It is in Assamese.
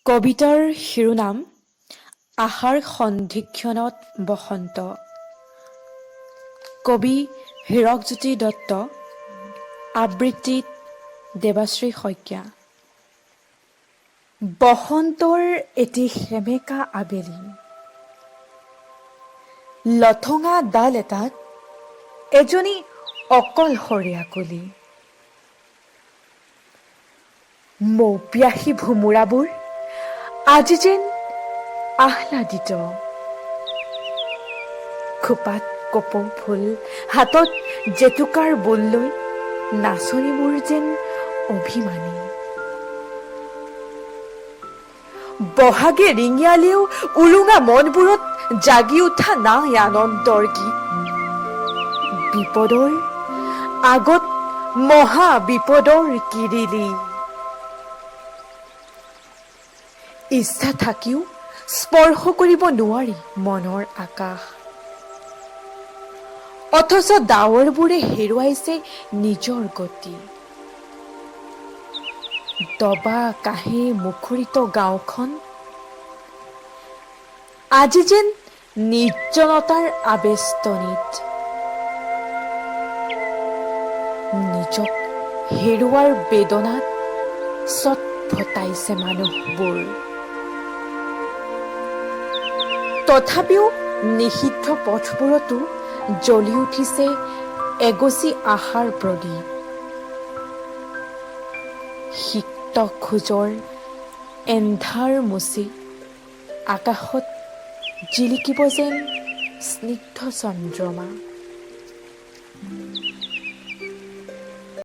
কবিতাৰ শিৰোনাম আহাৰ সন্ধিক্ষণত বসন্ত। কবি হীৰকজ্যোতি দত্ত, আবৃত্তিত দেৱাশ্ৰী শইকীয়া। বসন্তৰ এটি সেমেকা আবেলি, লঠঙা ডাল এটাত এজনী অকলশৰীয়া কলি। মৌপিয়াহী ভোমোৰাবোৰ আজি যেন আহ্লাদিত। খোপাত কপৌ ফুল, হাতত জেতুকাৰ বোল লৈ নাচনীবোৰ যেন অভিমানী। বহাগে ৰিঙিয়ালেও উৰুঙা মনবোৰত জাগি উঠা নাই আনন্দৰ গীত। বিপদৰ আগত মহা বিপদৰ কিৰিলি। ইচ্ছা থাকিও স্পৰ্শ কৰিব নোৱাৰি মনৰ আকাশ। অথচ ডাৱৰবোৰে হেৰুৱাইছে নিজৰ গতি। দবা কাঁহে মুখৰিত গাঁওখন আজি যেন নিৰ্জনতাৰ আবেষ্টনীত। নিজক হেৰুৱাৰ বেদনাত ছটফটাইছে মানুহবোৰ। তথাপিও নিষিদ্ধ পথবোৰতো জ্বলি উঠিছে এগছি আশাৰ প্ৰদীপ। সিক্ত খোজৰ এন্ধাৰ মুচি আকাশত জিলিকিব যেন স্নিগ্ধ চন্দ্ৰমা।